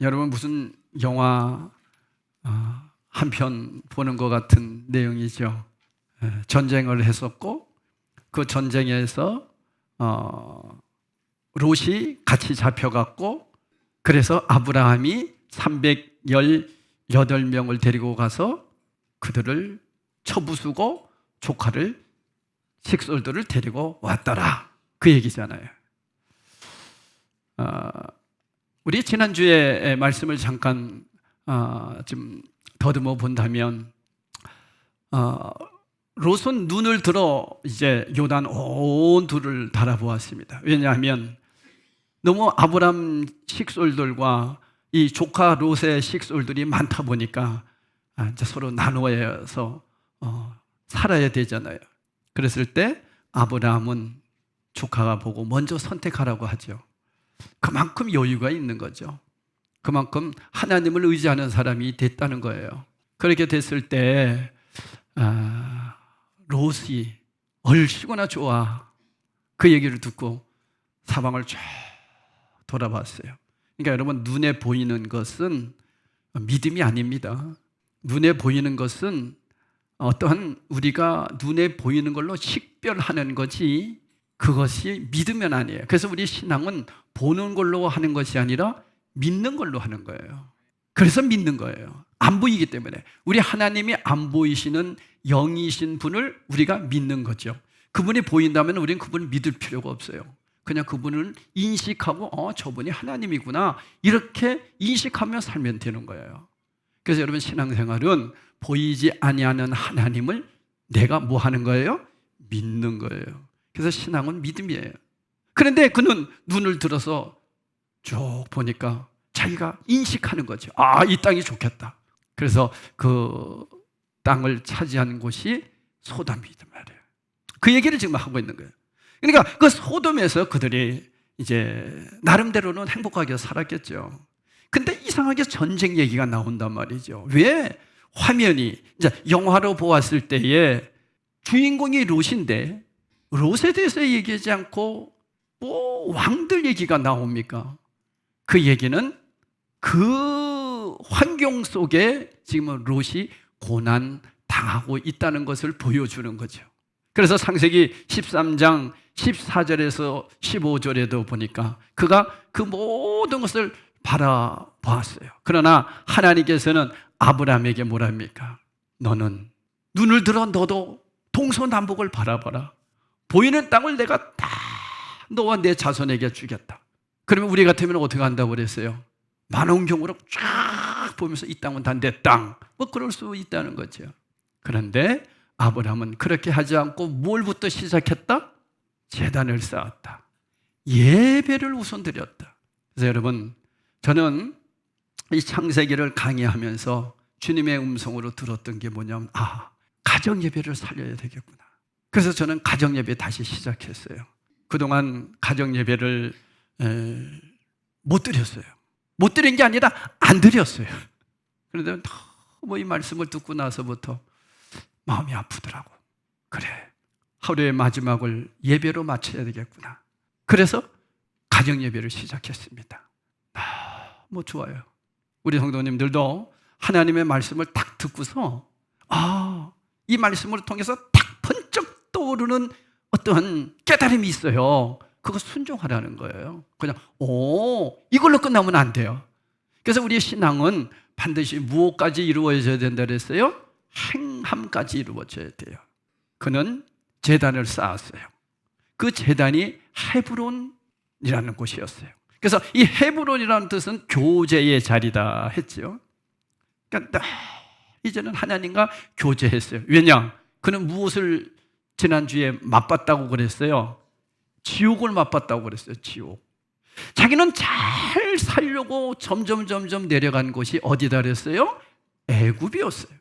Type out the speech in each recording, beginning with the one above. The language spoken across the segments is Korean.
여러분 무슨 영화 한 편 보는 것 같은 내용이죠. 전쟁을 했었고 그 전쟁에서 롯이 같이 잡혀갔고 그래서 아브라함이 318명을 데리고 가서 그들을 쳐부수고 조카를 식솔들을 데리고 왔더라 그 얘기잖아요. 우리 지난주에 말씀을 잠깐 좀 더듬어 본다면 롯은 눈을 들어 이제 요단 온 둘을 바라보았습니다. 왜냐하면 너무 아브람 식솔들과 이 조카 롯의 식솔들이 많다 보니까 이제 서로 나누어서 살아야 되잖아요. 그랬을 때 아브라함은 조카가 보고 먼저 선택하라고 하죠. 그만큼 여유가 있는 거죠. 그만큼 하나님을 의지하는 사람이 됐다는 거예요. 그렇게 됐을 때 롯이 얼씨구나 좋아 그 얘기를 듣고 사방을 쫙 돌아봤어요. 그러니까 여러분 눈에 보이는 것은 믿음이 아닙니다. 눈에 보이는 것은 어떠한 우리가 눈에 보이는 걸로 식별하는 거지 그것이 믿으면 아니에요. 그래서 우리 신앙은 보는 걸로 하는 것이 아니라 믿는 걸로 하는 거예요. 그래서 믿는 거예요. 안 보이기 때문에. 우리 하나님이 안 보이시는 영이신 분을 우리가 믿는 거죠. 그분이 보인다면 우리는 그분을 믿을 필요가 없어요. 그냥 그분을 인식하고 저분이 하나님이구나 이렇게 인식하며 살면 되는 거예요. 그래서 여러분 신앙생활은 보이지 아니하는 하나님을 내가 뭐 하는 거예요? 믿는 거예요. 그래서 신앙은 믿음이에요. 그런데 그는 눈을 들어서 쭉 보니까 자기가 인식하는 거죠. 이 땅이 좋겠다. 그래서 그 땅을 차지한 곳이 소돔이란 말이에요. 그 얘기를 지금 하고 있는 거예요. 그러니까 그 소돔에서 그들이 이제 나름대로는 행복하게 살았겠죠. 근데 이상하게 전쟁 얘기가 나온단 말이죠. 왜? 화면이 이제 영화로 보았을 때에 주인공이 롯인데 롯에 대해서 얘기하지 않고 뭐 왕들 얘기가 나옵니까? 그 얘기는 그 환경 속에 지금 롯이 고난 당하고 있다는 것을 보여주는 거죠. 그래서 창세기 13장 14절에서 15절에도 보니까 그가 그 모든 것을 바라보았어요. 그러나 하나님께서는 아브라함에게 뭐랍니까? 너는 눈을 들어 너도 동서남북을 바라봐라. 보이는 땅을 내가 다 너와 내 자손에게 주겠다. 그러면 우리 같으면 어떻게 한다고 그랬어요? 만원경으로 쫙 보면서 이 땅은 다 내 땅. 뭐 그럴 수 있다는 거죠. 그런데 아브라함은 그렇게 하지 않고 뭘부터 시작했다? 제단을 쌓았다. 예배를 우선 드렸다. 그래서 여러분 저는 이 창세기를 강의하면서 주님의 음성으로 들었던 게 뭐냐면 가정예배를 살려야 되겠구나. 그래서 저는 가정예배 다시 시작했어요. 그동안 가정예배를 못 드렸어요. 못 드린 게 아니라 안 드렸어요. 그런데 뭐 이 말씀을 듣고 나서부터 마음이 아프더라고. 그래, 하루의 마지막을 예배로 마쳐야 되겠구나. 그래서 가정예배를 시작했습니다. 뭐 좋아요. 우리 성도님들도 하나님의 말씀을 딱 듣고서 이 말씀을 통해서 딱 번쩍 떠오르는 어떠한 깨달음이 있어요. 그거 순종하라는 거예요. 그냥 이걸로 끝나면 안 돼요. 그래서 우리의 신앙은 반드시 무엇까지 이루어져야 된다 그랬어요? 행함까지 이루어져야 돼요. 그는 제단을 쌓았어요. 그 제단이 헤브론이라는 곳이었어요. 그래서 이 헤브론이라는 뜻은 교제의 자리다 했죠. 그러니까 이제는 하나님과 교제했어요. 왜냐? 그는 무엇을 지난주에 맛봤다고 그랬어요? 지옥을 맛봤다고 그랬어요. 지옥. 자기는 잘 살려고 점점 내려간 곳이 어디다 그랬어요? 애굽이었어요.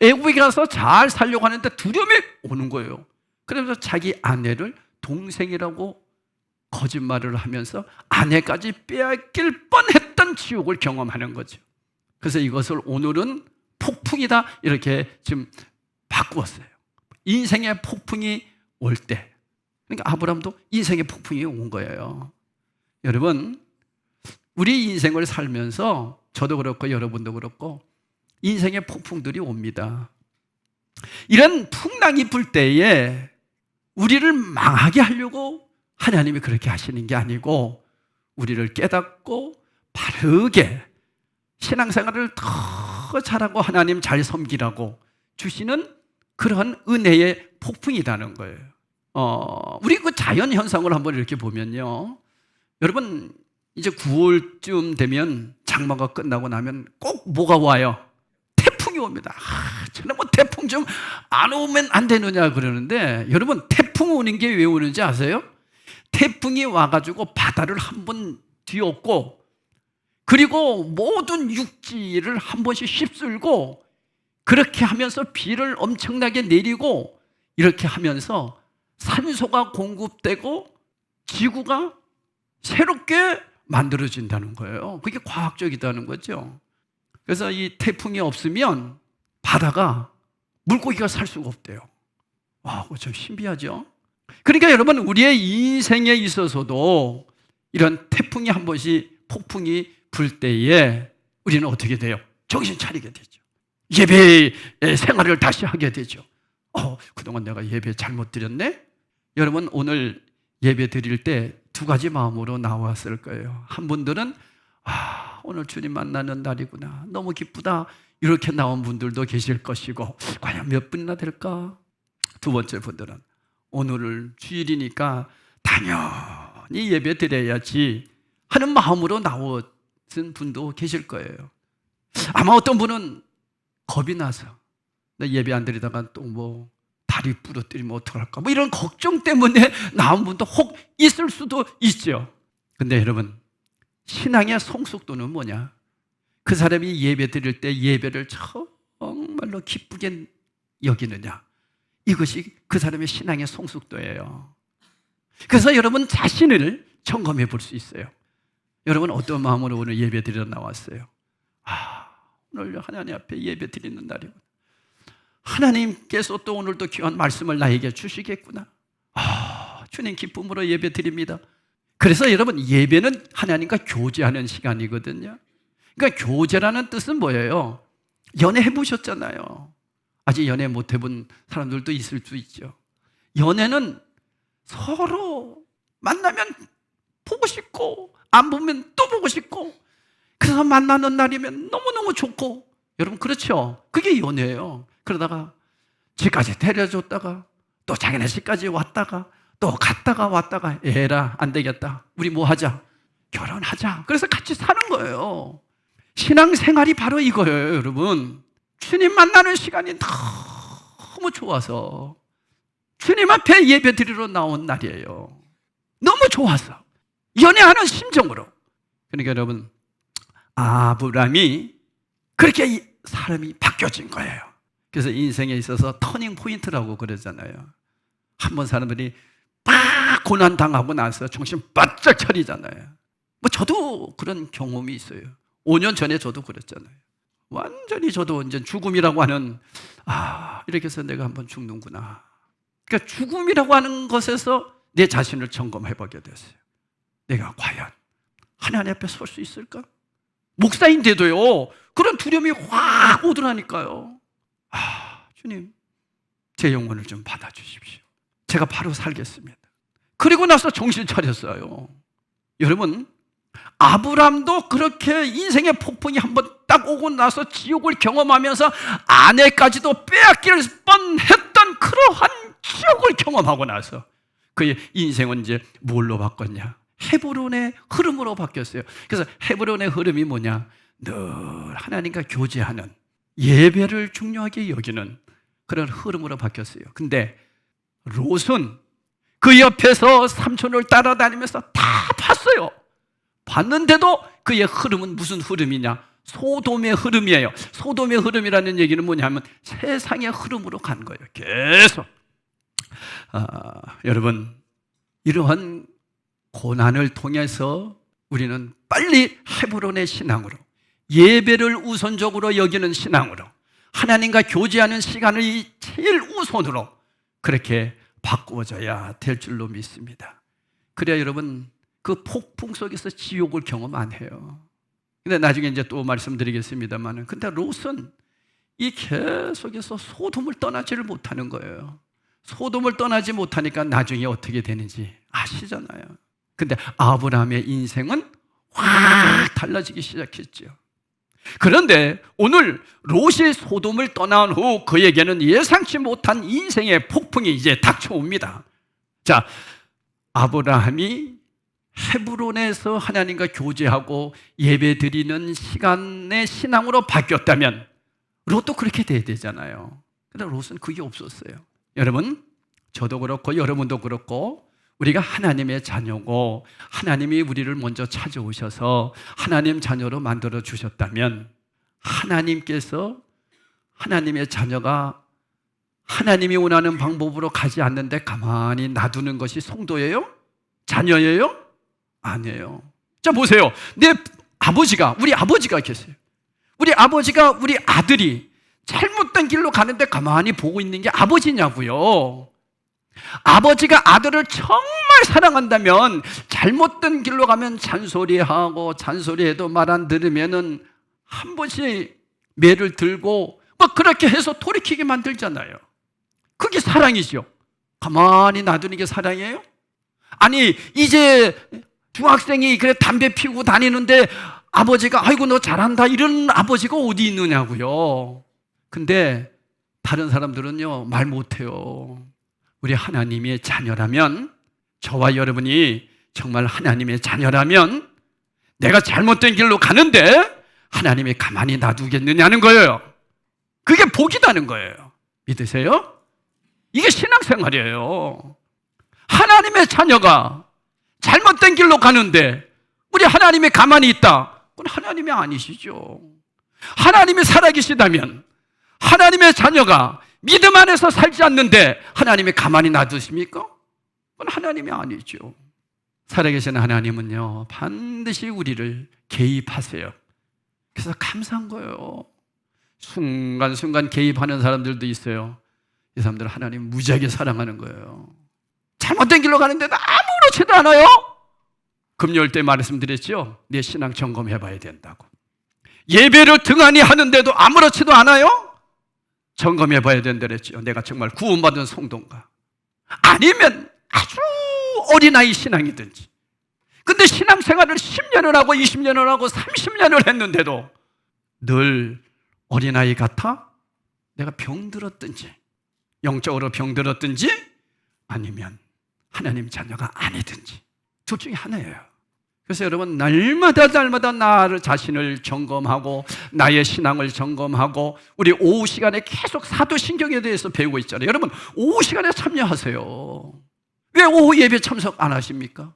애굽에 가서 잘 살려고 하는데 두려움이 오는 거예요. 그러면서 자기 아내를 동생이라고 거짓말을 하면서 아내까지 빼앗길 뻔했던 지옥을 경험하는 거죠. 그래서 이것을 오늘은 폭풍이다 이렇게 지금 바꾸었어요. 인생의 폭풍이 올 때, 그러니까 아브라함도 인생의 폭풍이 온 거예요. 여러분, 우리 인생을 살면서 저도 그렇고 여러분도 그렇고 인생의 폭풍들이 옵니다. 이런 풍랑이 불 때에 우리를 망하게 하려고 하나님이 그렇게 하시는 게 아니고 우리를 깨닫고 바르게 신앙생활을 더 잘하고 하나님 잘 섬기라고 주시는 그런 은혜의 폭풍이라는 거예요. 우리 그 자연 현상을 한번 이렇게 보면요, 여러분 이제 9월쯤 되면 장마가 끝나고 나면 꼭 뭐가 와요? 태풍이 옵니다. 저는 뭐 태풍 좀 안 오면 안 되느냐 그러는데, 여러분 태풍 오는 게 왜 오는지 아세요? 태풍이 와가지고 바다를 한번 뒤엎고, 그리고 모든 육지를 한 번씩 휩쓸고, 그렇게 하면서 비를 엄청나게 내리고, 이렇게 하면서 산소가 공급되고 지구가 새롭게 만들어진다는 거예요. 그게 과학적이다는 거죠. 그래서 이 태풍이 없으면 바다가, 물고기가 살 수가 없대요. 와, 그거 좀 신비하죠? 그러니까 여러분, 우리의 인생에 있어서도 이런 태풍이 한 번씩, 폭풍이 불 때에 우리는 어떻게 돼요? 정신 차리게 되죠. 예배 생활을 다시 하게 되죠. 그동안 내가 예배 잘못 드렸네? 여러분, 오늘 예배 드릴 때 두 가지 마음으로 나왔을 거예요. 한 분들은 오늘 주님 만나는 날이구나, 너무 기쁘다, 이렇게 나온 분들도 계실 것이고, 과연 몇 분이나 될까? 두 번째 분들은 오늘 주일이니까 당연히 예배 드려야지 하는 마음으로 나온 분도 계실 거예요. 아마 어떤 분은 겁이 나서 나 예배 안 드리다가 또 뭐 다리 부러뜨리면 어떡할까, 뭐 이런 걱정 때문에 나온 분도 혹 있을 수도 있죠. 근데 여러분, 신앙의 성숙도는 뭐냐? 그 사람이 예배 드릴 때 예배를 정말로 기쁘게 여기느냐, 이것이 그 사람의 신앙의 성숙도예요. 그래서 여러분 자신을 점검해 볼 수 있어요. 여러분 어떤 마음으로 오늘 예배 드리러 나왔어요? 오늘 하나님 앞에 예배 드리는 날이구나, 하나님께서 또 오늘도 귀한 말씀을 나에게 주시겠구나, 주님 기쁨으로 예배 드립니다. 그래서 여러분, 예배는 하나님과 교제하는 시간이거든요. 그러니까 교제라는 뜻은 뭐예요? 연애해 보셨잖아요. 아직 연애 못 해본 사람들도 있을 수 있죠. 연애는 서로 만나면 보고 싶고, 안 보면 또 보고 싶고, 그래서 만나는 날이면 너무너무 좋고, 여러분 그렇죠? 그게 연애예요. 그러다가 집까지 데려줬다가 또 자기네 집까지 왔다가 또 갔다가 왔다가, 에라 안 되겠다, 우리 뭐 하자, 결혼하자, 그래서 같이 사는 거예요. 신앙생활이 바로 이거예요. 여러분, 주님 만나는 시간이 너무 좋아서 주님 앞에 예배 드리러 나온 날이에요. 너무 좋아서 연애하는 심정으로. 그러니까 여러분, 아브라함이 그렇게 사람이 바뀌어진 거예요. 그래서 인생에 있어서 터닝 포인트라고 그러잖아요. 한번 사람들이 막 고난당하고 나서 정신 바짝 차리잖아요. 뭐 저도 그런 경험이 있어요. 5년 전에 저도 그랬잖아요. 완전히 저도 이제 죽음이라고 하는, 이렇게 해서 내가 한번 죽는구나. 그러니까 죽음이라고 하는 것에서 내 자신을 점검해 보게 됐어요. 내가 과연 하나님 앞에 설 수 있을까? 목사인데도요, 그런 두려움이 확 오더라니까요. 주님, 제 영혼을 좀 받아주십시오. 제가 바로 살겠습니다. 그리고 나서 정신 차렸어요. 여러분, 아브람도 그렇게 인생의 폭풍이 한번 딱 오고 나서 지옥을 경험하면서 아내까지도 빼앗길 뻔했던 그러한 지옥을 경험하고 나서 그의 인생은 이제 뭘로 바꿨냐? 헤브론의 흐름으로 바뀌었어요. 그래서 헤브론의 흐름이 뭐냐? 늘 하나님과 교제하는, 예배를 중요하게 여기는 그런 흐름으로 바뀌었어요. 근데 롯은 그 옆에서 삼촌을 따라다니면서 다 봤어요. 봤는데도 그의 흐름은 무슨 흐름이냐? 소돔의 흐름이에요. 소돔의 흐름이라는 얘기는 뭐냐면 세상의 흐름으로 간 거예요. 계속. 여러분, 이러한 고난을 통해서 우리는 빨리 헤브론의 신앙으로, 예배를 우선적으로 여기는 신앙으로, 하나님과 교제하는 시간을 제일 우선으로 그렇게 바꾸어져야 될 줄로 믿습니다. 그래야 여러분, 그 폭풍 속에서 지옥을 경험 안 해요. 근데 나중에 이제 또 말씀드리겠습니다만은, 근데 롯은 이 계속해서 소돔을 떠나지를 못하는 거예요. 소돔을 떠나지 못하니까 나중에 어떻게 되는지 아시잖아요. 근데 아브라함의 인생은 확 달라지기 시작했죠. 그런데 오늘 롯이 소돔을 떠난 후 그에게는 예상치 못한 인생의 폭풍이 이제 닥쳐옵니다. 자, 아브라함이 헤브론에서 하나님과 교제하고 예배드리는 시간의 신앙으로 바뀌었다면 롯도 그렇게 돼야 되잖아요. 그런데 롯은 그게 없었어요. 여러분, 저도 그렇고 여러분도 그렇고 우리가 하나님의 자녀고 하나님이 우리를 먼저 찾아오셔서 하나님 자녀로 만들어 주셨다면, 하나님께서 하나님의 자녀가 하나님이 원하는 방법으로 가지 않는데 가만히 놔두는 것이 성도예요? 자녀예요? 아니에요. 자, 보세요. 우리 아버지가 계세요. 우리 아버지가 우리 아들이 잘못된 길로 가는데 가만히 보고 있는 게 아버지냐고요. 아버지가 아들을 정말 사랑한다면 잘못된 길로 가면 잔소리하고, 잔소리해도 말 안 들으면은 한 번씩 매를 들고 막 그렇게 해서 돌이키게 만들잖아요. 그게 사랑이죠. 가만히 놔두는 게 사랑이에요? 아니, 이제 중학생이 그래 담배 피우고 다니는데 아버지가 아이고 너 잘한다 이런 아버지가 어디 있느냐고요. 근데 다른 사람들은요 말 못해요. 우리 하나님의 자녀라면, 저와 여러분이 정말 하나님의 자녀라면 내가 잘못된 길로 가는데 하나님이 가만히 놔두겠느냐는 거예요. 그게 복이라는 거예요. 믿으세요? 이게 신앙생활이에요. 하나님의 자녀가 잘못된 길로 가는데 우리 하나님이 가만히 있다? 그건 하나님이 아니시죠. 하나님이 살아계시다면, 하나님의 자녀가 믿음 안에서 살지 않는데 하나님이 가만히 놔두십니까? 그건 하나님이 아니죠. 살아계신 하나님은요 반드시 우리를 개입하세요. 그래서 감사한 거예요. 순간순간 개입하는 사람들도 있어요. 이 사람들은 하나님 무지하게 사랑하는 거예요. 잘못된 길로 가는데도 아무렇지도 않아요. 금요일 때 말씀드렸죠. 내 신앙 점검해 봐야 된다고. 예배를 등한히 하는데도 아무렇지도 않아요. 점검해 봐야 된다 그랬죠. 내가 정말 구원받은 성도인가? 아니면 아주 어린아이 신앙이든지. 근데 신앙생활을 10년을 하고 20년을 하고 30년을 했는데도 늘 어린아이 같아? 내가 병들었든지, 영적으로 병들었든지, 아니면 하나님 자녀가 아니든지 둘 중에 하나예요. 그래서 여러분, 날마다 나를 자신을 점검하고 나의 신앙을 점검하고, 우리 오후 시간에 계속 사도신경에 대해서 배우고 있잖아요. 여러분, 오후 시간에 참여하세요. 왜 오후 예배 참석 안 하십니까?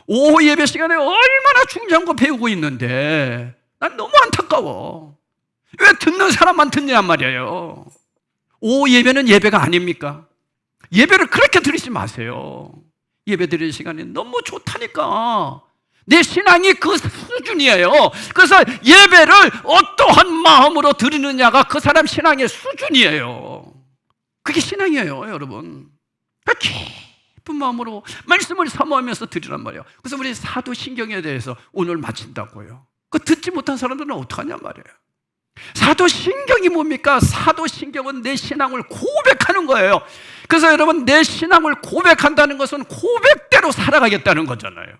오후 예배 시간에 얼마나 중요한 거 배우고 있는데 난 너무 안타까워. 왜 듣는 사람만 듣냐 말이에요. 오후 예배는 예배가 아닙니까? 예배를 그렇게 드리지 마세요. 예배 드리는 시간이 너무 좋다니까. 내 신앙이 그 수준이에요. 그래서 예배를 어떠한 마음으로 드리느냐가 그 사람 신앙의 수준이에요. 그게 신앙이에요, 여러분. 깊은 마음으로 말씀을 사모하면서 드리란 말이에요. 그래서 우리 사도신경에 대해서 오늘 마친다고요. 그 듣지 못한 사람들은 어떡하냐 말이에요. 사도신경이 뭡니까? 사도신경은 내 신앙을 고백하는 거예요. 그래서 여러분, 내 신앙을 고백한다는 것은 고백대로 살아가겠다는 거잖아요.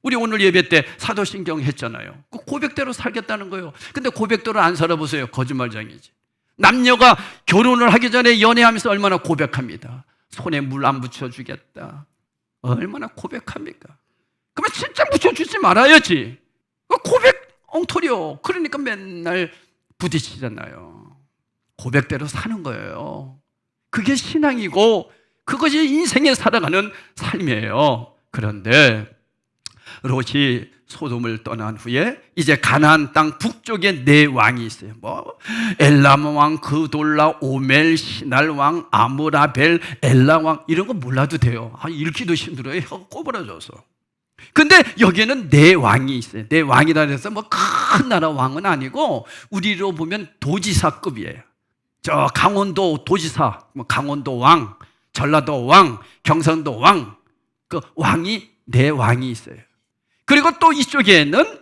우리 오늘 예배 때 사도신경 했잖아요. 그 고백대로 살겠다는 거예요. 근데 고백대로 안 살아보세요. 거짓말쟁이지. 남녀가 결혼을 하기 전에 연애하면서 얼마나 고백합니다. 손에 물 안 묻혀주겠다. 얼마나 고백합니까? 그러면 진짜 묻혀주지 말아야지. 고백 엉터리요. 그러니까 맨날 부딪히잖아요. 고백대로 사는 거예요. 그게 신앙이고 그것이 인생에 살아가는 삶이에요. 그런데 롯이 소돔을 떠난 후에 이제 가나안 땅 북쪽에 네 왕이 있어요. 엘람 왕, 그돌라, 오멜, 시날 왕, 아므라벨, 엘라 왕, 이런 거 몰라도 돼요. 읽기도 힘들어요. 혀가 꼬부라져서. 근데 여기에는 네 왕이 있어요. 네 왕이라 해서 큰 나라 왕은 아니고 우리로 보면 도지사급이에요. 저 강원도 도지사, 강원도 왕, 전라도 왕, 경상도 왕, 그 왕이 네 왕이 있어요. 그리고 또 이쪽에는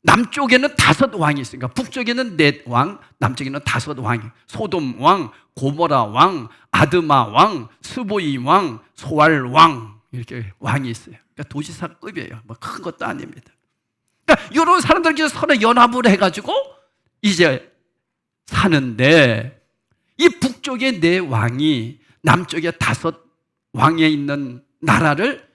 남쪽에는 5 왕이 있으니까 북쪽에는 4 왕, 남쪽에는 5 왕이. 소돔 왕, 고모라 왕, 아드마 왕, 스보이 왕, 소알 왕, 이렇게 왕이 있어요. 그러니까 도지사급이에요. 뭐 큰 것도 아닙니다. 그러니까 이런 사람들끼리 서로 연합을 해가지고 이제 사는데, 이 북쪽의 4 왕이 남쪽에 5 왕에 있는 나라를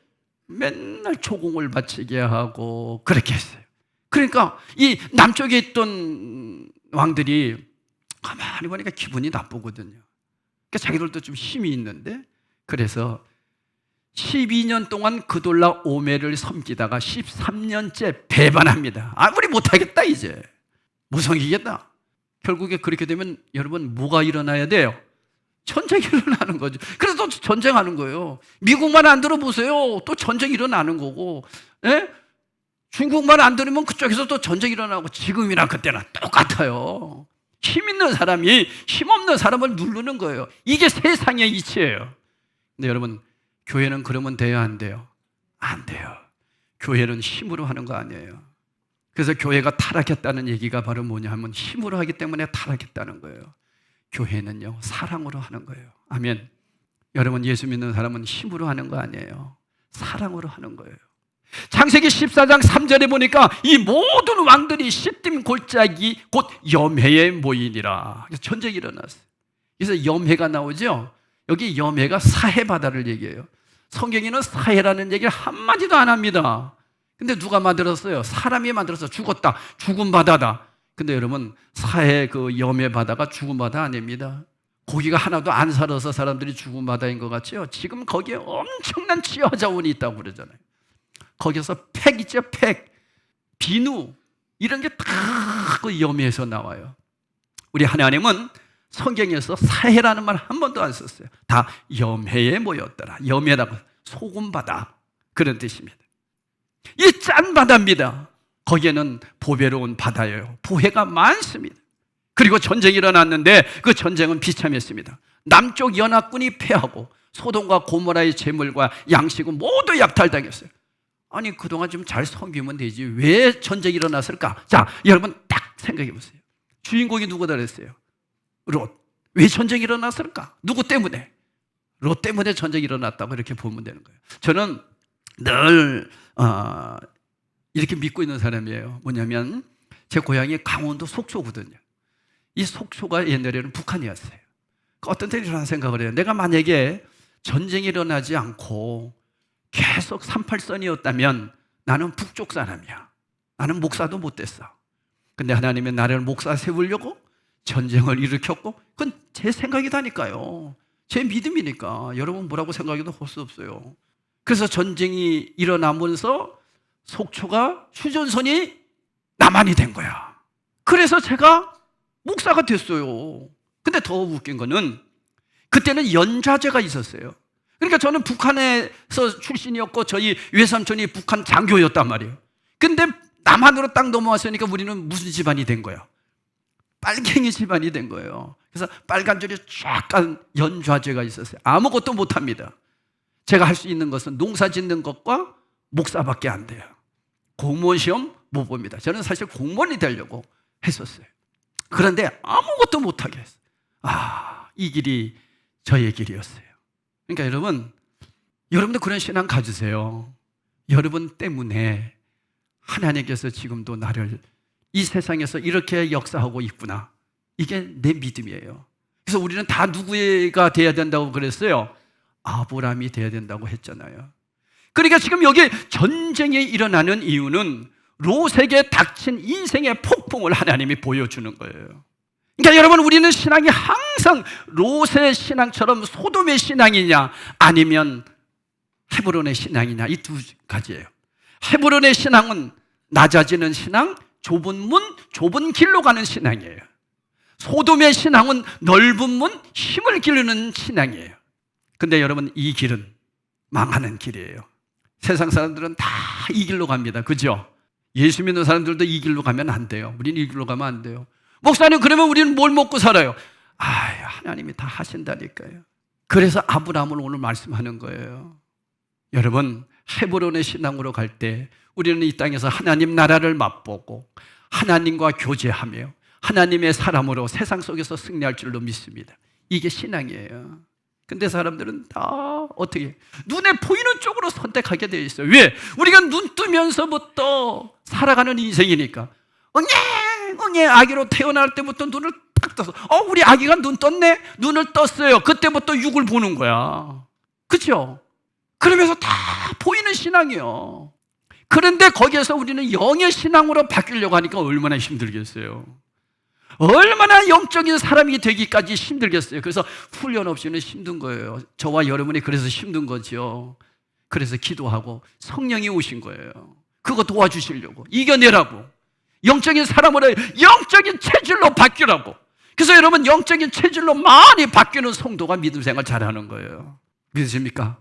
맨날 조공을 바치게 하고 그렇게 했어요. 그러니까 이 남쪽에 있던 왕들이 가만히 보니까 기분이 나쁘거든요. 그러니까 자기들도 좀 힘이 있는데, 그래서 12년 동안 그돌라 오메를 섬기다가 13년째 배반합니다. 우리 못하겠다, 이제 못 섬기겠다. 결국에 그렇게 되면 여러분 뭐가 일어나야 돼요? 전쟁이 일어나는 거죠. 그래서 또 전쟁하는 거예요. 미국만 안 들어보세요. 또 전쟁이 일어나는 거고, 예? 중국만 안 들으면 그쪽에서 또 전쟁이 일어나고, 지금이나 그때나 똑같아요. 힘 있는 사람이 힘 없는 사람을 누르는 거예요. 이게 세상의 이치예요. 근데 여러분, 교회는 그러면 돼요, 안 돼요? 안 돼요. 교회는 힘으로 하는 거 아니에요. 그래서 교회가 타락했다는 얘기가 바로 뭐냐 하면 힘으로 하기 때문에 타락했다는 거예요. 교회는요, 사랑으로 하는 거예요. 아멘. 여러분, 예수 믿는 사람은 힘으로 하는 거 아니에요. 사랑으로 하는 거예요. 창세기 14장 3절에 보니까 이 모든 왕들이 시딤 골짜기 곧 염해에 모이니라. 전쟁이 일어났어요. 그래서 염해가 나오죠. 여기 염해가 사해 바다를 얘기해요. 성경에는 사해라는 얘기를 한마디도 안 합니다. 근데 누가 만들었어요? 사람이 만들어서 죽었다, 죽은 바다다. 근데 여러분, 사해 그 염해 바다가 죽은 바다 아닙니다. 고기가 하나도 안 살아서 사람들이 죽은 바다인 것 같죠? 지금 거기에 엄청난 치화 자원이 있다고 그러잖아요. 거기서 팩 있죠, 팩, 비누, 이런 게 다 그 염해에서 나와요. 우리 하나님은 성경에서 사해라는 말 한 번도 안 썼어요. 다 염해에 모였더라. 염해라고, 소금바다, 그런 뜻입니다. 이 짠 바다입니다. 거기에는 보배로운 바다예요. 보혜가 많습니다. 그리고 전쟁이 일어났는데 그 전쟁은 비참했습니다. 남쪽 연합군이 패하고 소돔과 고모라의 재물과 양식은 모두 약탈당했어요. 아니, 그동안 좀 잘 섬기면 되지 왜 전쟁이 일어났을까? 자, 여러분 딱 생각해 보세요. 주인공이 누구다 그랬어요? 롯. 왜 전쟁이 일어났을까? 누구 때문에? 롯 때문에 전쟁이 일어났다고 이렇게 보면 되는 거예요. 저는 늘 이렇게 믿고 있는 사람이에요. 뭐냐면 제 고향이 강원도 속초거든요. 이 속초가 옛날에는 북한이었어요. 어떤 때는 이런 생각을 해요. 내가 만약에 전쟁이 일어나지 않고 계속 38선이었다면 나는 북쪽 사람이야. 나는 목사도 못 됐어. 근데 하나님이 나를 목사 세우려고 전쟁을 일으켰고, 그건 제 생각이다니까요. 제 믿음이니까 여러분 뭐라고 생각해도 할 수 없어요. 그래서 전쟁이 일어나면서 속초가 휴전선이 남한이 된 거야. 그래서 제가 목사가 됐어요. 근데 더 웃긴 거는 그때는 연좌제가 있었어요. 그러니까 저는 북한에서 출신이었고 저희 외삼촌이 북한 장교였단 말이에요. 근데 남한으로 딱 넘어왔으니까 우리는 무슨 집안이 된 거예요? 빨갱이 집안이 된 거예요. 그래서 빨간 줄이 쫙 간 연좌제가 있었어요. 아무것도 못합니다. 제가 할 수 있는 것은 농사 짓는 것과 목사밖에 안 돼요. 공무원 시험 못 봅니다. 저는 사실 공무원이 되려고 했었어요. 그런데 아무것도 못하게 했어요. 이 길이 저의 길이었어요. 그러니까 여러분도 그런 신앙 가지세요. 여러분 때문에 하나님께서 지금도 나를 이 세상에서 이렇게 역사하고 있구나. 이게 내 믿음이에요. 그래서 우리는 다 누구가 돼야 된다고 그랬어요? 아브라함이 돼야 된다고 했잖아요. 그러니까 지금 여기 전쟁이 일어나는 이유는 롯에게 닥친 인생의 폭풍을 하나님이 보여주는 거예요. 그러니까 여러분, 우리는 신앙이 항상 롯의 신앙처럼 소돔의 신앙이냐 아니면 헤브론의 신앙이냐, 이 두 가지예요. 헤브론의 신앙은 낮아지는 신앙, 좁은 문, 좁은 길로 가는 신앙이에요. 소돔의 신앙은 넓은 문, 힘을 기르는 신앙이에요. 근데 여러분, 이 길은 망하는 길이에요. 세상 사람들은 다 이 길로 갑니다. 그죠? 예수 믿는 사람들도 이 길로 가면 안 돼요. 우리는 이 길로 가면 안 돼요. 목사님, 그러면 우리는 뭘 먹고 살아요? 하나님이 다 하신다니까요. 그래서 아브라함을 오늘 말씀하는 거예요. 여러분, 헤브론의 신앙으로 갈 때 우리는 이 땅에서 하나님 나라를 맛보고 하나님과 교제하며 하나님의 사람으로 세상 속에서 승리할 줄로 믿습니다. 이게 신앙이에요. 근데 사람들은 다 어떻게 눈에 보이는 쪽으로 선택하게 되어 있어요. 왜? 우리가 눈 뜨면서부터 살아가는 인생이니까 엉애 아기로 태어날 때부터 눈을 딱 떠서 우리 아기가 눈 떴네? 눈을 떴어요. 그때부터 육을 보는 거야. 그렇죠? 그러면서 다 보이는 신앙이에요. 그런데 거기에서 우리는 영의 신앙으로 바뀌려고 하니까 얼마나 힘들겠어요. 얼마나 영적인 사람이 되기까지 힘들겠어요. 그래서 훈련 없이는 힘든 거예요. 저와 여러분이 그래서 힘든 거죠. 그래서 기도하고 성령이 오신 거예요. 그거 도와주시려고, 이겨내라고, 영적인 사람으로 영적인 체질로 바뀌라고. 그래서 여러분 영적인 체질로 많이 바뀌는 성도가 믿음 생활 잘하는 거예요. 믿으십니까?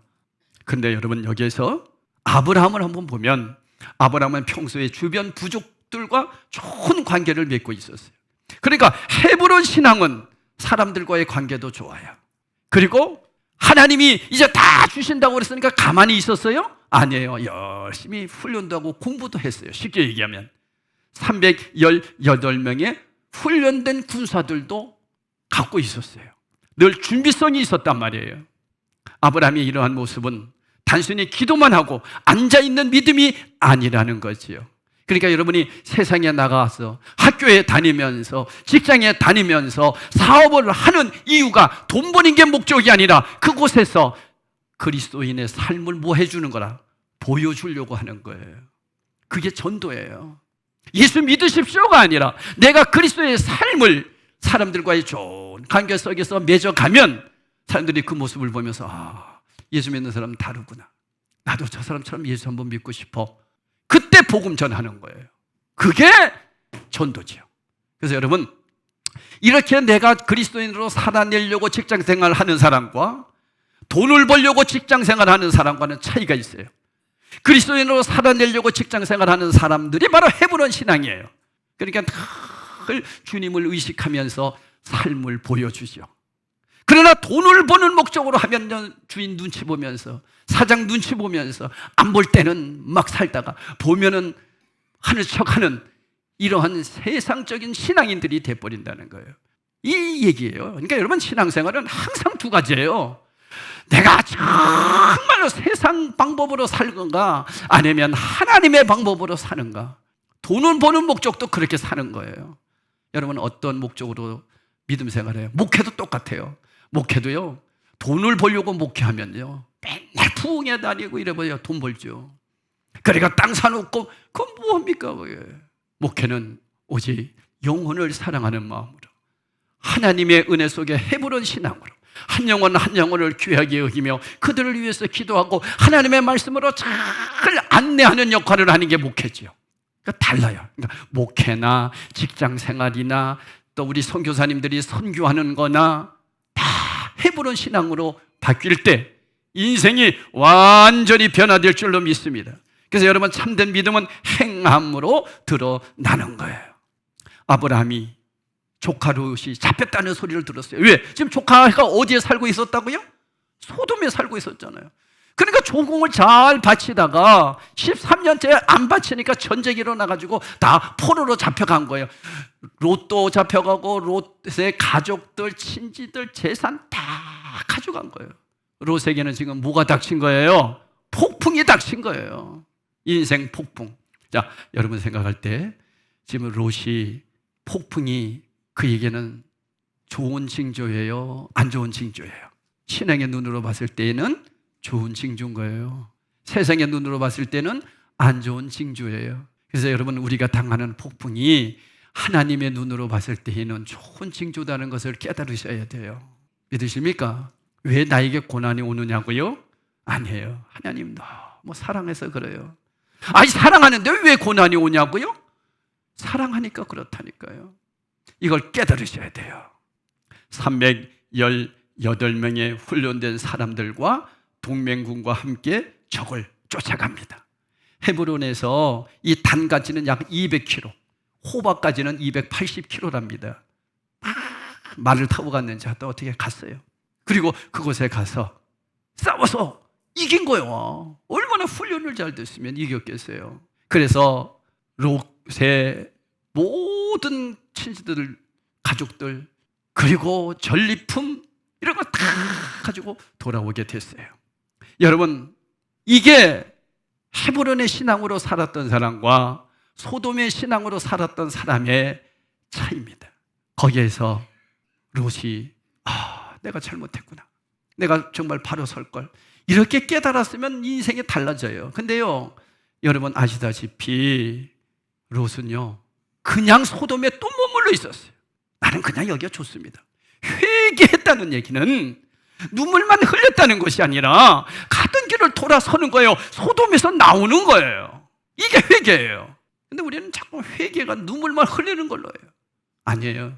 근데 여러분 여기에서 아브라함을 한번 보면 아브라함은 평소에 주변 부족들과 좋은 관계를 맺고 있었어요. 그러니까 헤브론 신앙은 사람들과의 관계도 좋아요. 그리고 하나님이 이제 다 주신다고 그랬으니까 가만히 있었어요? 아니에요. 열심히 훈련도 하고 공부도 했어요. 쉽게 얘기하면 318명의 훈련된 군사들도 갖고 있었어요. 늘 준비성이 있었단 말이에요. 아브라함의 이러한 모습은 단순히 기도만 하고 앉아있는 믿음이 아니라는 거지요. 그러니까 여러분이 세상에 나가서 학교에 다니면서 직장에 다니면서 사업을 하는 이유가 돈 버는 게 목적이 아니라 그곳에서 그리스도인의 삶을 뭐 해주는 거라 보여주려고 하는 거예요. 그게 전도예요. 예수 믿으십시오가 아니라 내가 그리스도의 삶을 사람들과의 좋은 관계 속에서 맺어가면 사람들이 그 모습을 보면서 예수 믿는 사람은 다르구나, 나도 저 사람처럼 예수 한번 믿고 싶어. 그때 복음 전하는 거예요. 그게 전도지요. 그래서 여러분 이렇게 내가 그리스도인으로 살아내려고 직장생활을 하는 사람과 돈을 벌려고 직장생활을 하는 사람과는 차이가 있어요. 그리스도인으로 살아내려고 직장생활을 하는 사람들이 바로 헤브론 신앙이에요. 그러니까 늘 주님을 의식하면서 삶을 보여주죠. 그러나 돈을 버는 목적으로 하면 주인 눈치 보면서, 사장 눈치 보면서, 안 볼 때는 막 살다가 보면은 하는 척하는 이러한 세상적인 신앙인들이 돼버린다는 거예요. 이 얘기예요. 그러니까 여러분 신앙생활은 항상 두 가지예요. 내가 정말로 세상 방법으로 살건가 아니면 하나님의 방법으로 사는가. 돈을 버는 목적도 그렇게 사는 거예요. 여러분 어떤 목적으로 믿음 생활해요? 목회도 똑같아요. 목회도요, 돈을 벌려고 목회하면요 맨날 부흥회 다니고 이래봐요. 돈 벌죠. 그러니까 땅 사놓고 그건 뭐합니까? 그게. 목회는 오직 영혼을 사랑하는 마음으로 하나님의 은혜 속에 헤브론 신앙으로 한 영혼 한 영혼을 귀하게 여기며 그들을 위해서 기도하고 하나님의 말씀으로 잘 안내하는 역할을 하는 게 목회죠. 그러니까 달라요. 그러니까 목회나 직장생활이나 또 우리 선교사님들이 선교하는 거나 다 헤브론 신앙으로 바뀔 때 인생이 완전히 변화될 줄로 믿습니다. 그래서 여러분 참된 믿음은 행함으로 드러나는 거예요. 아브라함이 조카 롯이 잡혔다는 소리를 들었어요. 왜? 지금 조카가 어디에 살고 있었다고요? 소돔에 살고 있었잖아요. 그러니까 조공을 잘 바치다가 13년째 안 바치니까 전쟁이 일어나가지고 다 포로로 잡혀간 거예요. 롯도 잡혀가고 롯의 가족들, 친지들, 재산 다 가져간 거예요. 롯에게는 지금 뭐가 닥친 거예요? 폭풍이 닥친 거예요. 인생 폭풍. 자, 여러분 생각할 때 지금 롯이 폭풍이 그에게는 좋은 징조예요? 안 좋은 징조예요? 신앙의 눈으로 봤을 때에는 좋은 징조인 거예요. 세상의 눈으로 봤을 때는 안 좋은 징조예요. 그래서 여러분 우리가 당하는 폭풍이 하나님의 눈으로 봤을 때에는 좋은 징조다는 것을 깨달으셔야 돼요. 믿으십니까? 왜 나에게 고난이 오느냐고요? 아니에요. 하나님 너무 사랑해서 그래요. 아니 사랑하는데 왜 고난이 오냐고요? 사랑하니까 그렇다니까요. 이걸 깨달으셔야 돼요. 318명의 훈련된 사람들과 동맹군과 함께 적을 쫓아갑니다. 헤브론에서 이 단까지는 약 200km, 호박까지는 280km랍니다. 말을 타고 갔는지 하다 어떻게 갔어요. 그리고 그곳에 가서 싸워서 이긴 거예요. 얼마나 얼마나 훈련을 잘 됐으면 이겼겠어요. 그래서 롯의 모든 친지들, 가족들, 그리고 전리품 이런 거 다 가지고 돌아오게 됐어요. 여러분, 이게 헤브론의 신앙으로 살았던 사람과 소돔의 신앙으로 살았던 사람의 차이입니다. 거기에서 롯이 내가 잘못했구나, 내가 정말 바로 설걸, 이렇게 깨달았으면 인생이 달라져요. 근데요, 여러분 아시다시피 롯은요 그냥 소돔에 또 머물러 있었어요. 나는 그냥 여기가 좋습니다. 회개했다는 얘기는 눈물만 흘렸다는 것이 아니라 가던 길을 돌아서는 거예요. 소돔에서 나오는 거예요. 이게 회개예요. 근데 우리는 자꾸 회개가 눈물만 흘리는 걸로 해요. 아니에요.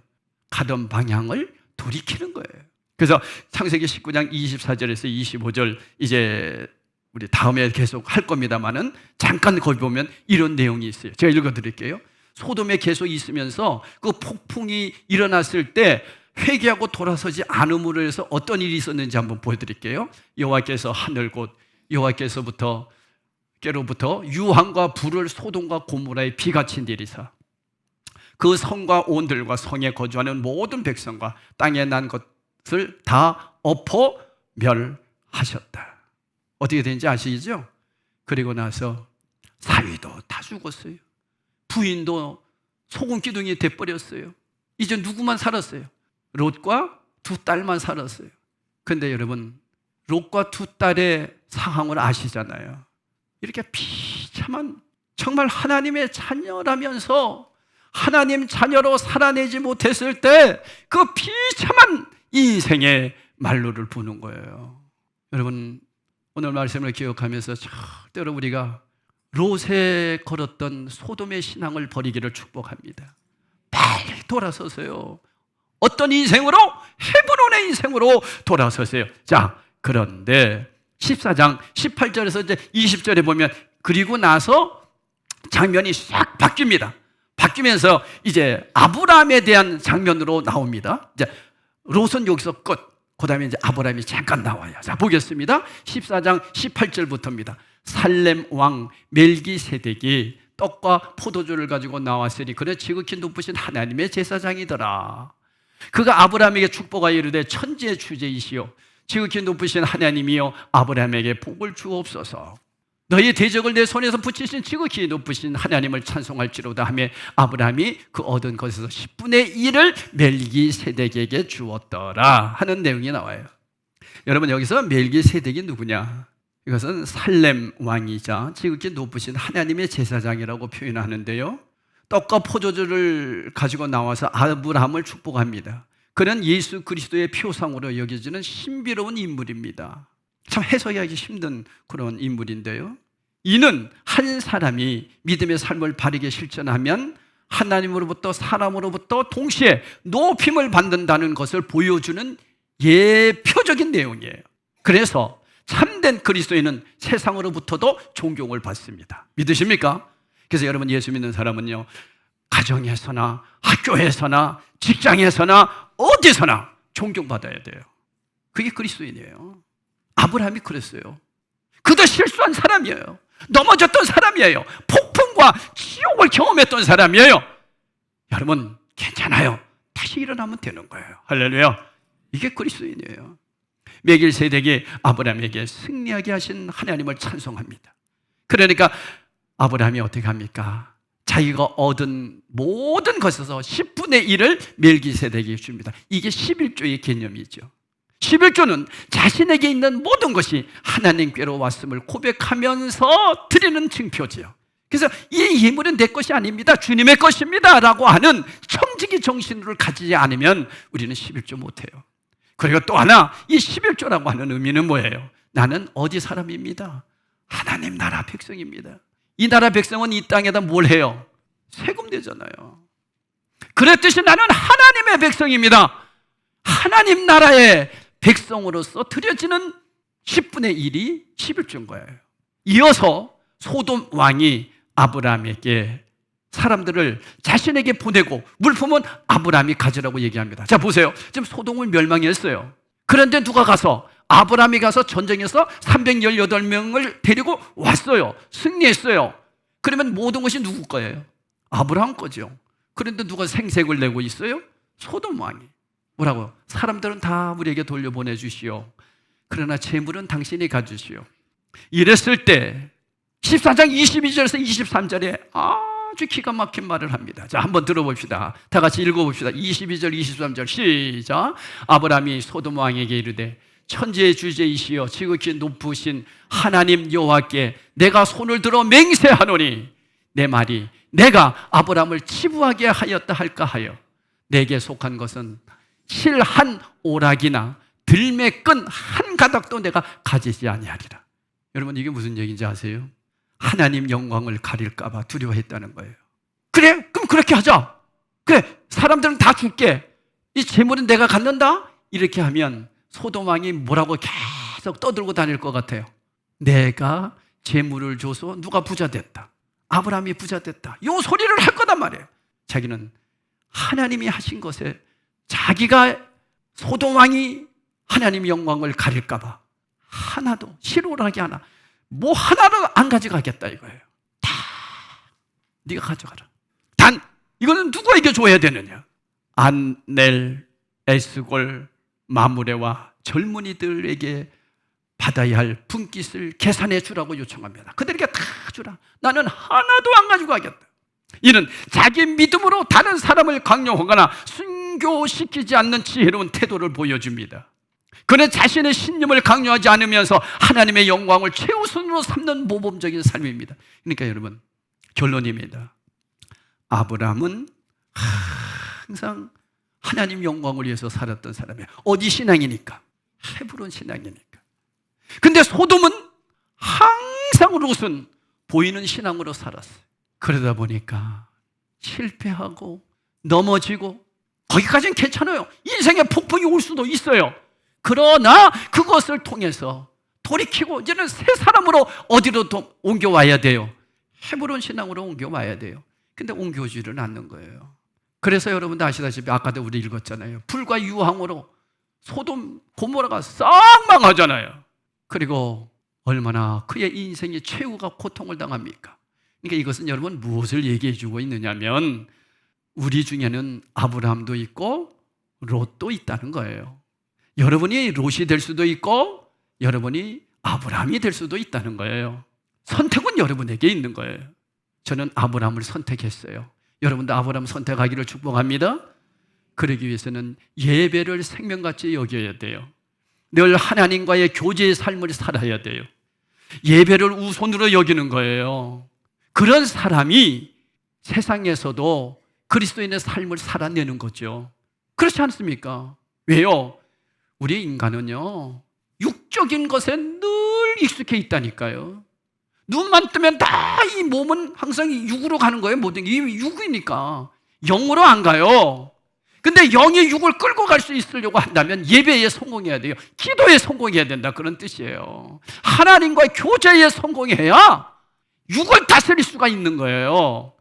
가던 방향을 돌이키는 거예요. 그래서 창세기 19장 24절에서 25절 이제 우리 다음에 계속 할 겁니다만은 잠깐 거기 보면 이런 내용이 있어요. 제가 읽어드릴게요. 소돔에 계속 있으면서 그 폭풍이 일어났을 때 회개하고 돌아서지 않음으로 해서 어떤 일이 있었는지 한번 보여드릴게요. 여호와께서 하늘 곧 여호와께로부터 유황과 불을 소돔과 고모라에 비같이 내리사 그 성과 온들과 성에 거주하는 모든 백성과 땅에 난 것을 다 엎어 멸하셨다. 어떻게 된지 아시죠? 그리고 나서 사위도 다 죽었어요. 부인도 소금 기둥이 돼버렸어요. 이제 누구만 살았어요? 롯과 두 딸만 살았어요. 근데 여러분, 롯과 두 딸의 상황을 아시잖아요. 이렇게 비참한, 정말 하나님의 자녀라면서 하나님 자녀로 살아내지 못했을 때 그 비참한 인생의 말로를 부는 거예요. 여러분, 오늘 말씀을 기억하면서 절대로 우리가 롯에 걸었던 소돔의 신앙을 버리기를 축복합니다. 빨리 돌아서세요. 어떤 인생으로? 헤브론의 인생으로 돌아서세요. 자, 그런데 14장 18절에서 이제 20절에 보면 그리고 나서 장면이 싹 바뀝니다. 바뀌면서 이제 아브라함에 대한 장면으로 나옵니다. 이제 롯은 여기서 끝. 그 다음에 이제 아브라함이 잠깐 나와요. 자, 보겠습니다. 14장 18절부터입니다. 살렘 왕 멜기세덱이 떡과 포도주를 가지고 나왔으니 그는 지극히 높으신 하나님의 제사장이더라. 그가 아브라함에게 축복하여 이르되 천지의 주제이시오 지극히 높으신 하나님이여 아브라함에게 복을 주옵소서. 너희 대적을 내 손에서 붙이신 지극히 높으신 하나님을 찬송할지로다 하며 아브라함이 그 얻은 것에서 10분의 1을 멜기세덱에게 주었더라 하는 내용이 나와요. 여러분, 여기서 멜기세덱이 누구냐? 이것은 살렘 왕이자 지극히 높으신 하나님의 제사장이라고 표현하는데요, 떡과 포도주를 가지고 나와서 아브라함을 축복합니다. 그는 예수 그리스도의 표상으로 여겨지는 신비로운 인물입니다. 참 해석하기 힘든 그런 인물인데요, 이는 한 사람이 믿음의 삶을 바르게 실천하면 하나님으로부터 사람으로부터 동시에 높임을 받는다는 것을 보여주는 예표적인 내용이에요. 그래서 참된 그리스도인은 세상으로부터도 존경을 받습니다. 믿으십니까? 그래서 여러분, 예수 믿는 사람은요, 가정에서나 학교에서나 직장에서나 어디서나 존경받아야 돼요. 그게 그리스도인이에요. 아브라함이 그랬어요. 그도 실수한 사람이에요. 넘어졌던 사람이에요. 폭풍과 지옥을 경험했던 사람이에요. 여러분, 괜찮아요. 다시 일어나면 되는 거예요. 할렐루야. 이게 그리스도인이에요. 멜기세덱이 아브라함에게 승리하게 하신 하나님을 찬송합니다. 그러니까 아브라함이 어떻게 합니까? 자기가 얻은 모든 것에서 10분의 1을 멜기세덱에게 줍니다. 이게 11조의 개념이죠. 11조는 자신에게 있는 모든 것이 하나님께로 왔음을 고백하면서 드리는 증표지요. 그래서 이 예물은 내 것이 아닙니다, 주님의 것입니다 라고 하는 청지기 정신을 가지지 않으면 우리는 11조 못해요. 그리고 또 하나, 이 11조라고 하는 의미는 뭐예요? 나는 어디 사람입니다? 하나님 나라 백성입니다. 이 나라 백성은 이 땅에다 뭘 해요? 세금 내잖아요. 그랬듯이 나는 하나님의 백성입니다. 하나님 나라의 백성으로서 드려지는 10분의 1이 11조인 거예요. 이어서 소돔 왕이 아브라함에게 사람들을 자신에게 보내고 물품은 아브라함이 가지라고 얘기합니다. 자, 보세요. 지금 소돔을 멸망했어요. 그런데 누가 가서 아브라함이 가서 전쟁에서 318명을 데리고 왔어요. 승리했어요. 그러면 모든 것이 누구 거예요? 아브라함 거죠. 그런데 누가 생색을 내고 있어요? 소돔 왕이. 뭐라고? 사람들은 다 우리에게 돌려보내주시오. 그러나 재물은 당신이 가주시오. 이랬을 때 14장 22절에서 23절에 아주 기가 막힌 말을 합니다. 자, 한번 들어봅시다. 다 같이 읽어봅시다. 22절 23절 시작. 아브라함이 소돔 왕에게 이르되 천지의 주제이시여 지극히 높으신 하나님 여호와께 내가 손을 들어 맹세하노니 내 말이 내가 아브라함을 치부하게 하였다 할까 하여 내게 속한 것은 실 한 오락이나 들매 끈 한 가닥도 내가 가지지 아니하리라. 여러분 이게 무슨 얘기인지 아세요? 하나님 영광을 가릴까 봐 두려워했다는 거예요. 그래? 그럼 그렇게 하자. 그래, 사람들은 다 줄게. 이 재물은 내가 갖는다? 이렇게 하면 소돔 왕이 뭐라고 계속 떠들고 다닐 것 같아요. 내가 재물을 줘서 누가 부자 됐다, 아브라함이 부자 됐다, 이 소리를 할 거단 말이에요. 자기는 하나님이 하신 것에 자기가 소돔 왕이 하나님 영광을 가릴까 봐 하나도 실오라기 하나 뭐 하나를 안 가져가겠다 이거예요. 다 네가 가져가라. 단 이거는 누구에게 줘야 되느냐? 안넬, 에스골, 마므레와 젊은이들에게 받아야 할 분깃을 계산해 주라고 요청합니다. 그들에게 다 주라. 나는 하나도 안 가지고 가겠다. 이는 자기 믿음으로 다른 사람을 강요하거나 순교시키지 않는 지혜로운 태도를 보여줍니다. 그는 자신의 신념을 강요하지 않으면서 하나님의 영광을 최우선으로 삼는 모범적인 삶입니다. 그러니까 여러분 결론입니다. 아브라함은 항상 하나님 영광을 위해서 살았던 사람이에요. 어디 신앙이니까? 헤브론 신앙이니까. 근데 소돔은 항상 롯은 보이는 신앙으로 살았어요. 그러다 보니까 실패하고 넘어지고 거기까지는 괜찮아요. 인생에 폭풍이 올 수도 있어요. 그러나 그것을 통해서 돌이키고 이제는 새 사람으로 어디로 옮겨와야 돼요? 헤브론 신앙으로 옮겨와야 돼요. 근데 옮겨오지를 않는 거예요. 그래서 여러분도 아시다시피 아까도 우리 읽었잖아요. 불과 유황으로 소돔 고모라가 싹 망하잖아요. 그리고 얼마나 그의 인생이 최후가 고통을 당합니까? 그러니까 이것은 여러분 무엇을 얘기해 주고 있느냐면 우리 중에는 아브라함도 있고 롯도 있다는 거예요. 여러분이 롯이 될 수도 있고 여러분이 아브라함이 될 수도 있다는 거예요. 선택은 여러분에게 있는 거예요. 저는 아브라함을 선택했어요. 여러분도 아브라함 선택하기를 축복합니다. 그러기 위해서는 예배를 생명같이 여겨야 돼요. 늘 하나님과의 교제의 삶을 살아야 돼요. 예배를 우선으로 여기는 거예요. 그런 사람이 세상에서도 그리스도인의 삶을 살아내는 거죠. 그렇지 않습니까? 왜요? 우리 인간은요 육적인 것에 늘 익숙해 있다니까요. 눈만 뜨면 다 이 몸은 항상 육으로 가는 거예요. 모든 게 육이니까 영으로 안 가요. 근데 영이 육을 끌고 갈 수 있으려고 한다면 예배에 성공해야 돼요. 기도에 성공해야 된다, 그런 뜻이에요. 하나님과의 교제에 성공해야 육을 다스릴 수가 있는 거예요.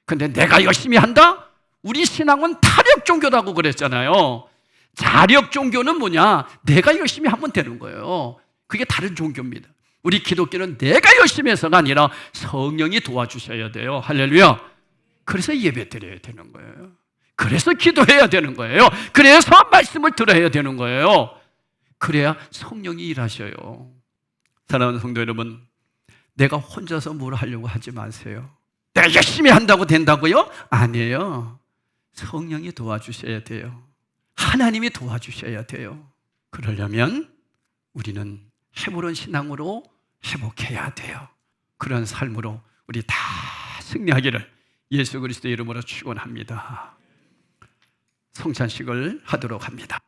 근데 내가 열심히 한다? 우리 신앙은 타력 종교라고 그랬잖아요. 자력 종교는 뭐냐? 내가 열심히 하면 되는 거예요. 그게 다른 종교입니다. 우리 기독교는 내가 열심히 해서가 아니라 성령이 도와주셔야 돼요. 할렐루야. 그래서 예배 드려야 되는 거예요. 그래서 기도해야 되는 거예요. 그래서 말씀을 들어야 되는 거예요. 그래야 성령이 일하셔요. 사랑하는 성도 여러분, 내가 혼자서 뭘 하려고 하지 마세요. 내가 열심히 한다고 된다고요? 아니에요. 성령이 도와주셔야 돼요. 하나님이 도와주셔야 돼요. 그러려면 우리는 헤브론 신앙으로 회복해야 돼요. 그런 삶으로 우리 다 승리하기를 예수 그리스도의 이름으로 축원합니다. 성찬식을 하도록 합니다.